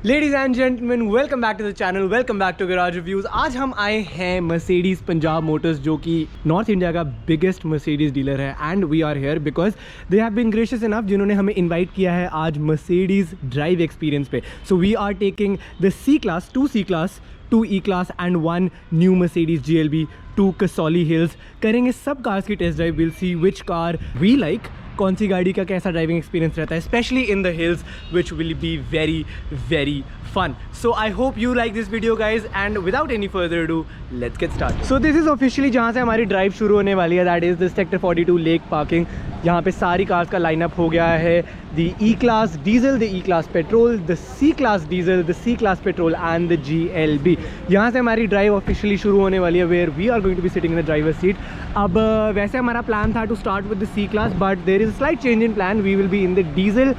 Ladies and gentleman, welcome back to the channel, welcome back to Garage Reviews. आज हम आए हैं Mercedes Punjab Motors, जो कि नॉर्थ इंडिया का बिगेस्ट मर्सिडीज़ डीलर है। And we are here because they have been gracious enough, जिन्होंने हमें इनवाइट किया है आज मर्सिडीज़ ड्राइव एक्सपीरियंस पे। So we are taking the C class, 2 C class, 2 E class and 1 new Mercedes GLB to Kasauli hills. करेंगे सब cars की test drive. Will see which car we like, कौन सी गाड़ी का कैसा ड्राइविंग एक्सपीरियंस रहता है, specially in the hills, which will be very very fun. So I hope you like this video guys, and without any further ado, let's get started. So this is officially जहाँ से हमारी drive शुरू होने वाली है, that is the Sector 42 lake parking. यहाँ पे सारी कार्स का लाइनअप हो गया है। The E-Class diesel, the E-Class petrol, the C-Class diesel, the C-Class petrol and the GLB। यहाँ से हमारी ड्राइव ऑफिशियली शुरू होने वाली है, where we are going to be sitting in the driver's seat। अब वैसे हमारा प्लान था to start with the C-Class, but there is a slight change in plan. We will be in the diesel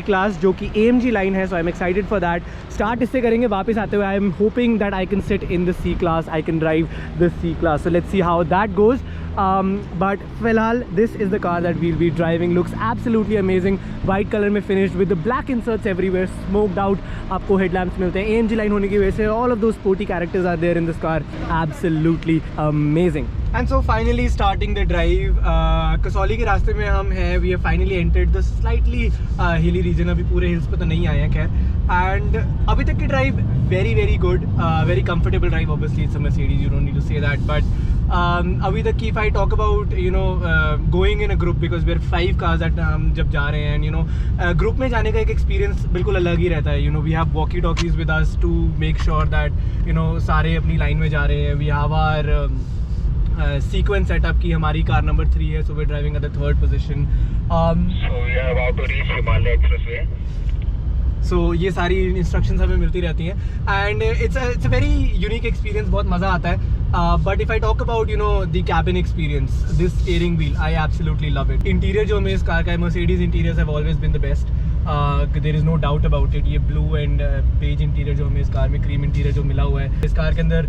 E-Class, जो कि AMG line है, so I'm excited for that। Start इससे करेंगे, वापस आते हुए I am hoping that I can sit in the C class, I can drive the C class. So let's see how that goes. But फिलहाल this is the car that we'll be driving. Looks absolutely amazing, white colour में finished with the black inserts everywhere, smoked out आपको headlamps मिलते हैं। AMG line होने की वजह से all of those sporty characters are there in this car. Absolutely amazing. And so finally starting the drive, Kasauli के रास्ते में हम हैं। We have finally entered the slightly hilly region. अभी पूरे हिल्स पे तो नहीं आए हैं खैर। एंड अभी तक की drive very very good, very comfortable drive. Obviously it's a Mercedes, you don't need to say that. But अभी तक की if I talk about going in a group, because we are 5 cars that हम जब जा रहे हैं, group में जाने का एक एक्सपीरियंस बिल्कुल अलग ही रहता है। We have walkie talkies with us to make sure that सारे अपनी लाइन में जा रहे हैं। We have our sequence setup की हमारी कार नंबर 3 है, so we're driving at the 3rd position. So we are about to reach Himalaya Expressway. So ये सारी इंस्ट्रक्शंस हमें मिलती रहती हैं and it's a very unique experience, बहुत मज़ा आता है। But if I talk about the cabin experience, this steering wheel, I absolutely love it. Interior जो हमें इस कार का है, Mercedes interiors have always been the best, there is no doubt about it. ये ब्लू एंड बेज इंटीरियर जो हमें इस car में, क्रीम इंटीरियर जो मिला हुआ है इस कार के अंदर।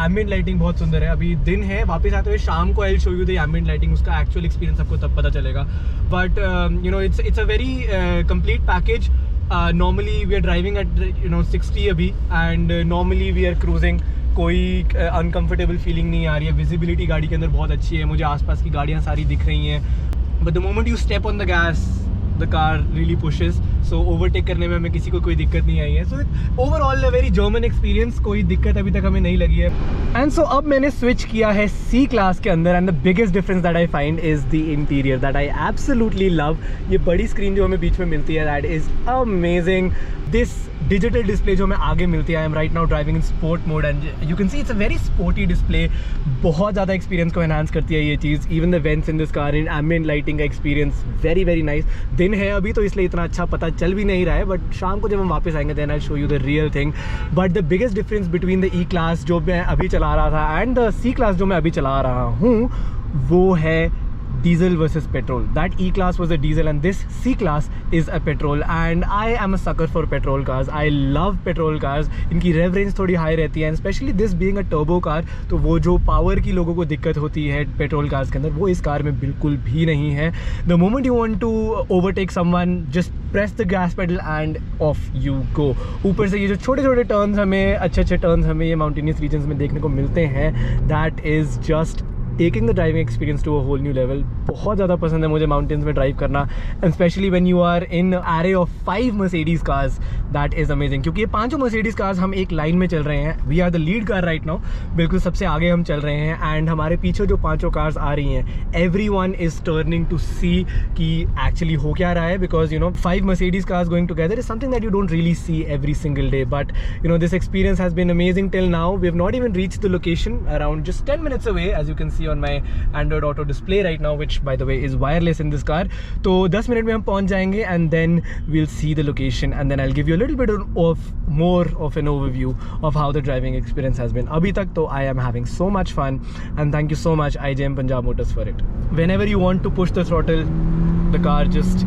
एम्बिएंट लाइटिंग बहुत सुंदर है। अभी दिन है, वापस आते हुए शाम को I will show you the ambient lighting, उसका एक्चुअल एक्सपीरियंस आपको तब पता चलेगा। But it's a very complete package. Normally we are driving at 60 अभी, and normally we are cruising, कोई uncomfortable feeling नहीं आ रही है। विजिबिलिटी गाड़ी के अंदर बहुत अच्छी है, मुझे आसपास की गाड़ियाँ सारी दिख रही हैं। But the moment you step on the gas, the car really pushes. So overtake करने में हमें किसी को कोई दिक्कत नहीं आई है। So overall a very German experience, कोई दिक्कत अभी तक हमें नहीं लगी है। एंड सो अब मैंने स्विच किया है सी क्लास के अंदर, and the biggest difference that I find is the interior that I absolutely love. ये बड़ी स्क्रीन जो हमें बीच में मिलती है, that is amazing. This digital display जो हमें आगे मिलती है, I am right now driving in sport mode and you can see it's a very sporty display. बहुत ज़्यादा एक्सपीरियंस को एनहांस करती है ये चीज़। Even the vents in this car, in ambient lighting का एक्सपीरियंस वेरी वेरी नाइस। दिन है अभी तो इसलिए इतना अच्छा पता चल भी नहीं रहा है, बट शाम को जब हम वापस आएंगे then I show you the real thing. But the biggest difference between the E class जो मैं अभी चला रहा था एंड द सी क्लास जो मैं अभी चला रहा हूँ, वो है diesel versus petrol. That E-Class was a diesel and this C-Class is a petrol, and I am a sucker for petrol cars. I love petrol cars. इनकी rev range थोड़ी high रहती है, and especially this being a turbo car, तो वो जो power की लोगों को दिक्कत होती है petrol cars के अंदर, वो इस कार में बिल्कुल भी नहीं है। The moment you want to overtake someone, just press the gas pedal and off you go. ऊपर से ये जो छोटे छोटे टर्न्स हमें, अच्छे टर्न्स हमें ये माउंटेनियस रीजन्स में देखने को मिलते हैं, that is just taking the driving experience to a whole new level. बहुत ज़्यादा पसंद है मुझे माउंटेन्स में ड्राइव करना, and specially when you are in array of 5 Mercedes cars, that is amazing. क्योंकि ये 5 मर्सिडीज़ कार्स हम एक लाइन में चल रहे हैं। We are the lead car right now, बिल्कुल सबसे आगे हम चल रहे हैं। एंड हमारे पीछे जो 5 कार्स आ रही हैं, everyone is turning to see कि एक्चुअली हो क्या रहा है। Because 5 Mercedes cars going together is something that you don't really see every single day. But this experience has been amazing till now. We have not even reached the location, around just 10 minutes away, as you can see on my Android Auto display right now, which by the way is wireless in this car. तो 10 minute में हम पहुंच जाएंगे and then we'll see the location and then I'll give you a little bit of more of an overview of how the driving experience has been. अभी तक तो I am having so much fun and thank you so much IJM Punjab Motors for it. Whenever you want to push the throttle, the car just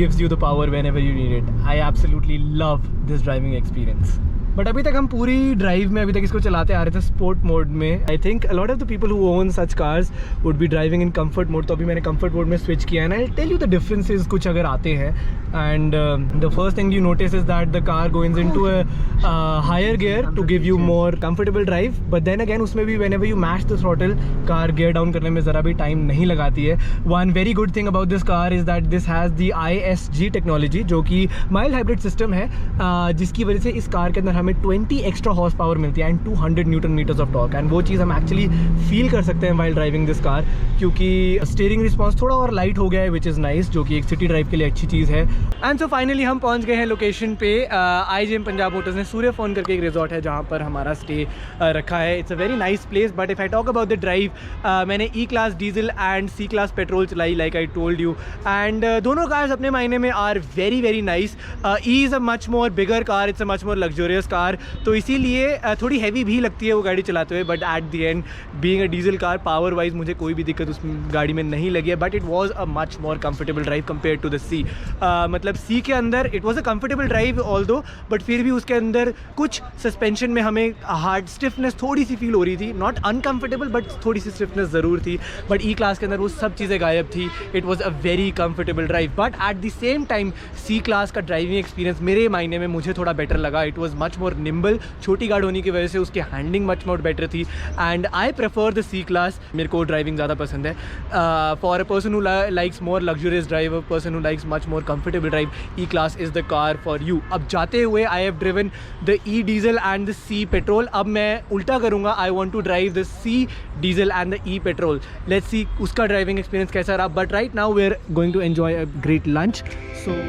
gives you the power whenever you need it. I absolutely love this driving experience. But अभी तक हम पूरी drive में अभी तक इसको चलाते आ रहे थे स्पोर्ट मोड में. I think a lot of the people who own such cars would be driving in comfort mode. तो अभी मैंने कंफर्ट मोड में स्विच किया है and I tell you the differences कुछ अगर आते हैं. And the first thing you notice is that the car goes into a higher gear to give you more comfortable drive. But then again उसमें भी whenever you mash the throttle car gear down करने में ज़रा भी time नहीं लगाती है. One very good thing about this car is that this has the ISG technology, जो कि माइल्ड हाइब्रिड सिस्टम है, जिसकी वजह से इस कार के अंदर हमें 20 एक्स्ट्रा हॉर्स पावर मिलती है and 200 newton metres of torque. And वो चीज़ हम एक्चुअली फील कर सकते हैं वाइल ड्राइविंग दिस कार, क्योंकि स्टीयरिंग रिस्पॉन्स थोड़ा और लाइट हो गया है, विच इज़ नाइस, जो कि एक सिटी ड्राइव के लिए अच्छी चीज़ है. एंड सो फाइनली हम पहुंच गए हैं लोकेशन पे. IGM पंजाब मोटर्स ने सूर्य फोन करके एक रिजॉर्ट है जहाँ पर हमारा स्टे रखा है. It's a very nice place. But if I talk about the drive, मैंने E class diesel and C class petrol चलाई, like I told you. And दोनों कार्स अपने मायने में are very very nice. E is a much more bigger car, it's a much more luxurious car, तो इसीलिए थोड़ी heavy भी लगती है वो गाड़ी चलाते हुए. But at the end being a diesel car, power wise मुझे कोई भी दिक्कत उस गाड़ी में नहीं लगी है. But it was a much more comfortable drive compare to the C. मतलब C के अंदर it was a comfortable drive although, but फिर भी उसके अंदर कुछ सस्पेंशन में हमें हार्ड स्टिफनेस थोड़ी सी फील हो रही थी. नॉट अनकम्फर्टेबल बट थोड़ी सी स्टिफनेस ज़रूर थी. बट E क्लास के अंदर वो सब चीज़ें गायब थी. It was a very comfortable drive. But at the same time C class का ड्राइविंग एक्सपीरियंस मेरे मायने में मुझे थोड़ा बेटर लगा. It was much more nimble. छोटी गाड़ी होने की वजह से उसकी हैंडलिंग मच मोर बेटर थी. And I prefer the C class. मेरे को ड्राइविंग ज़्यादा पसंद है. For a person who likes more luxurious drive, a person who likes much more comfortable drive, E class is the car for you. अब जाते हुए I have driven the E diesel and the C petrol. अब मैं उल्टा करूँगा. I want to drive the C diesel and the E petrol. Let's see उसका driving experience कैसा रहा. But right now we are going to enjoy a great lunch. So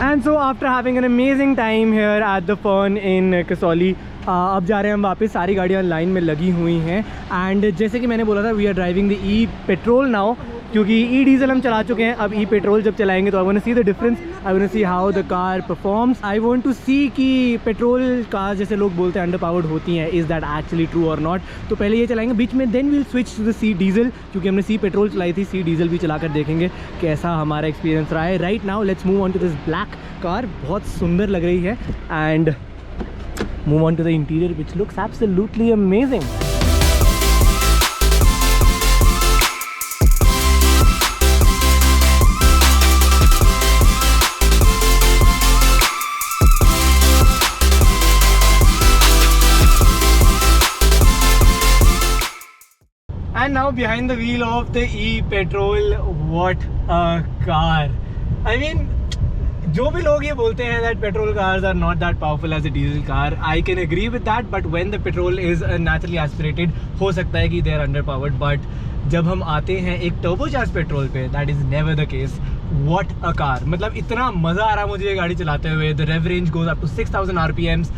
And so after having an amazing time here at the Fern in Kasauli, अब जा रहे हैं हम वापस. सारी गाड़ियाँ लाइन में लगी हुई हैं. एंड जैसे कि मैंने बोला था, we are driving the E petrol now, क्योंकि E डीजल हम चला चुके हैं. अब E पेट्रोल जब चलाएंगे तो I want to see the difference. I want to see how the car performs. I want to see कि पेट्रोल कार जैसे लोग बोलते हैं अंडर पावर्ड होती हैं, इज़ दैट एक्चुअली ट्रू और नॉट. तो पहले ये चलाएंगे बीच में, then we'll switch to the C diesel, क्योंकि हमने C पेट्रोल चलाई थी. C डीजल भी चलाकर देखेंगे कैसा हमारा एक्सपीरियंस रहा है. Right now let's move on to this black car. बहुत सुंदर लग रही है. And move on to the interior, which looks absolutely amazing. And now behind the wheel of the E petrol, what a car. I mean, जो भी लोग ये बोलते हैं that petrol cars are not that powerful as a diesel car, I can agree with that. But when the petrol is naturally aspirated, हो सकता है कि they are underpowered. But जब हम आते हैं एक turbocharged पेट्रोल पे, that is never the case. What a car. मतलब इतना मज़ा आ रहा मुझे ये गाड़ी चलाते हुए. The rev range goes up to 6000 RPMs.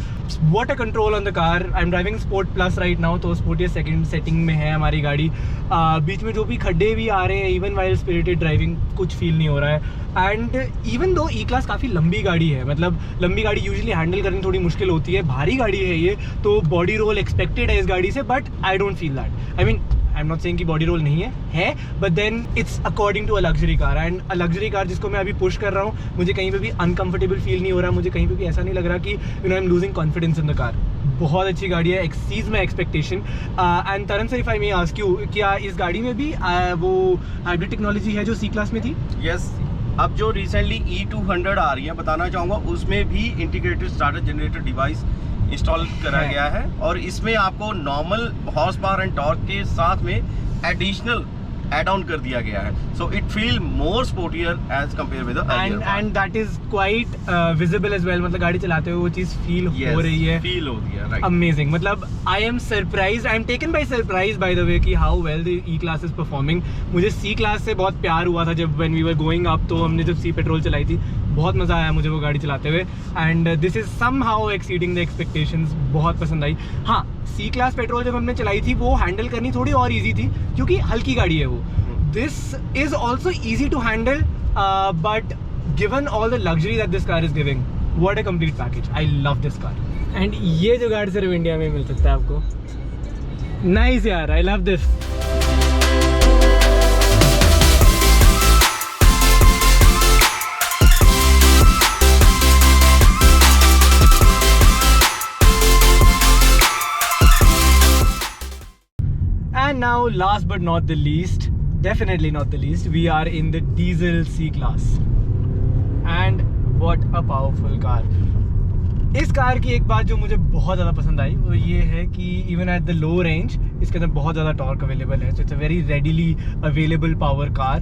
What a control on the car. I'm driving Sport Plus right now, तो Sportiest second setting में है हमारी गाड़ी. बीच में जो भी खड्डे भी आ रहे हैं, even while spirited driving, कुछ फील नहीं हो रहा है. And even though E class काफ़ी लंबी गाड़ी है, मतलब लंबी गाड़ी यूजुअली हैंडल करनी थोड़ी मुश्किल होती है. भारी गाड़ी है ये, तो बॉडी रोल एक्सपेक्टेड है इस गाड़ी से. But I don't feel that. I mean, I am not saying कि बॉडी रोल नहीं है, but then it's according to a luxury car. And a luxury car जिसको मैं अभी पुश कर रहा हूँ, मुझे कहीं पे भी अनकंफर्टेबल फील नहीं हो रहा. मुझे कहीं पे भी ऐसा नहीं लग रहा कि you know I am losing confidence in the car. बहुत अच्छी गाड़ी है, exceeds my expectation. And Taran sir, if I may ask you, क्या इस गाड़ी में भी वो हाइब्रिड टेक्नोलॉजी है जो C क्लास में थी? यस. अब जो रिसेंटली E200 आ रही है, बताना चाहूँगा, उसमें भी integrated starter generator device install करा गया है. और इसमें आपको normal horse power and torque के साथ में एडिशनल एड ऑन कर दिया गया है. So it feel more sportier as compare with and that is quite visible as well. मतलब गाड़ी चलाते हुए वो चीज़ फील हो रही है. फील होती है. राइट. अमेजिंग. मतलब I am surprise, I am taken by surprise by the way कि how well the E class is performing. मुझे C क्लास से बहुत प्यार हुआ था जब when we were going up, तो हमने जब C पेट्रोल चलाई थी, बहुत मज़ा आया मुझे वो गाड़ी चलाते हुए. And this is somehow exceeding the expectations. बहुत पसंद आई. हाँ, C क्लास पेट्रोल जब हमने चलाई थी, वो हैंडल करनी थोड़ी और ईजी थी, क्योंकि हल्की गाड़ी है वो. This is also easy to handle, but given all the luxury that this car is giving, what a complete package. I love this car. And ये जो गाड़ी सिर्फ इंडिया में मिल सकता है आपको. नाइस यार, I love this. And now, last but not the least, definitely not the least, we are in the diesel C-Class. And what a powerful car. इस कार की एक बात जो मुझे बहुत ज़्यादा पसंद आई वो ये है कि even at the low range इसके अंदर बहुत ज़्यादा टॉर्क अवेलेबल है. So it's a very readily available power car.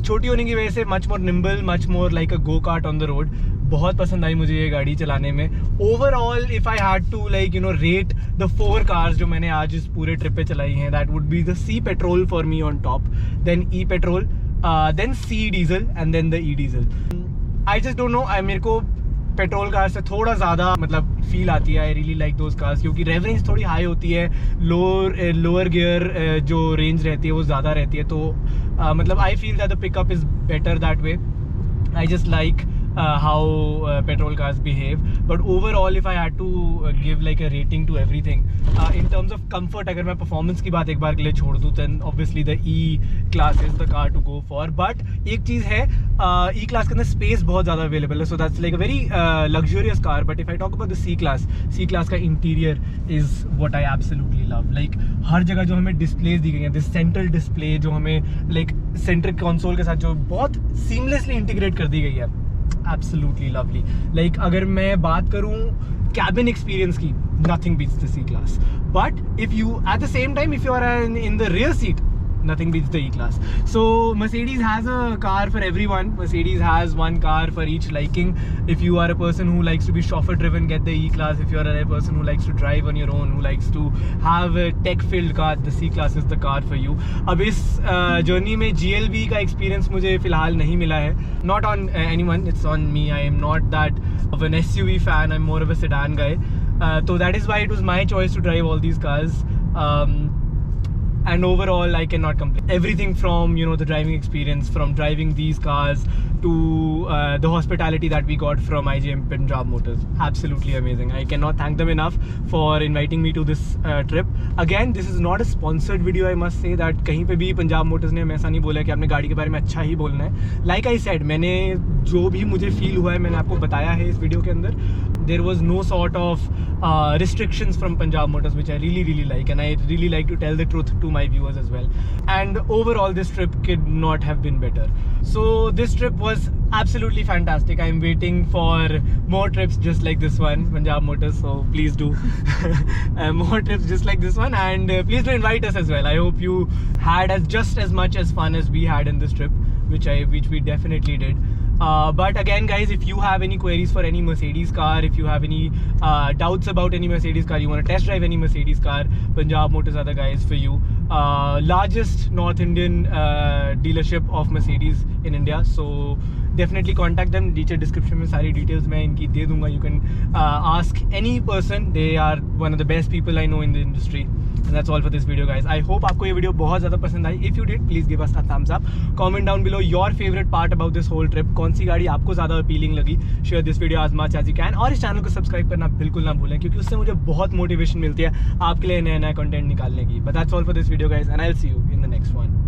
छोटी होने की वजह से much more nimble, much more like a go kart on the road. बहुत पसंद आई मुझे ये गाड़ी चलाने में. Overall if I had to like you know rate the 4 cars जो मैंने आज इस पूरे ट्रिप पे चलाई हैं, that would be the C petrol for me on top, then E petrol, then C diesel and then the E diesel. I just don't know, मेरे को पेट्रोल कार से थोड़ा ज़्यादा मतलब फील आती है. I really like those cars क्योंकि रेव range थोड़ी हाई होती है, लोअर गियर जो रेंज रहती है वो ज़्यादा रहती है. तो मतलब I feel that the pickup is better that way. I just like how petrol cars behave, but overall if I had to give like a rating to everything in terms of comfort, अगर मैं performance की बात एक बार के लिए छोड़ दूँ, then obviously the E class is the car to go for. But एक चीज़ है, E class के अंदर space बहुत ज़्यादा available है, so that's like a very luxurious car. But if I talk about the C class का interior is what I absolutely love. Like हर जगह जो हमें displays दी गई हैं, this central display जो हमें like centric console के साथ जो बहुत seamlessly integrate कर दी गई है, absolutely lovely. Like अगर मैं बात करूँ cabin experience की, nothing beats the C class. But if you at the same time if you are in the rear seat, nothing beats the E class. So Mercedes has a car for everyone. Mercedes has one car for each liking. If you are a person who likes to be chauffeur driven, get the E class. If you are a person who likes to drive on your own, who likes to have a tech filled car, the C class is the car for you. अब इस journey में GLB का experience मुझे फिलहाल नहीं मिला है. Not on anyone, it's on me. I am not that of an SUV fan. I'm more of a sedan guy. So that is why it was my choice to drive all these cars. And overall I cannot complain. Everything from the driving experience, from driving these cars to the hospitality that we got from IGM Punjab Motors, absolutely amazing. I cannot thank them enough for inviting me to this trip. Again, this is not a sponsored video. I must say that कहीं पे भी Punjab Motors ने हमें ऐसा नहीं बोला कि आपने गाड़ी के बारे में अच्छा ही बोलना है. Like I said, मैंने जो भी मुझे फील हुआ है मैंने आपको बताया है इस वीडियो के अंदर. There was no sort of restrictions from Punjab Motors, which I really like, and I really like to tell the truth to my viewers as well. And overall this trip could not have been better. So this trip was absolutely fantastic. I'm waiting for more trips just like this one, Punjab Motors, so please do more trips just like this one, and please do invite us as well. I hope you had just as much as fun as we had in this trip, which we definitely did. But again guys, if you have any queries for any Mercedes car, if you have any doubts about any Mercedes car, you want to test drive any Mercedes car, Punjab Motors are the guys for you. Largest North Indian dealership of Mercedes in India, so definitely contact them. नीचे description में सारी details मैं इनकी दे दूंगा. You can ask any person. They are one of the best people I know in the industry. And that's all for this video guys. I hope आपको ये video बहुत ज़्यादा पसंद आई. If you did, please give us a thumbs up. Comment down below your favorite part about this whole trip. कौन सी गाड़ी आपको ज़्यादा appealing लगी. Share this video as much as you can. और इस चैनल को सब्सक्राइब करना बिल्कुल ना भूलें क्योंकि उससे मुझे बहुत मोटिवेशन मिलती है आपके लिए नया कंटेंट निकालने की. But that's all for this video guys, and I'll see you in the next one.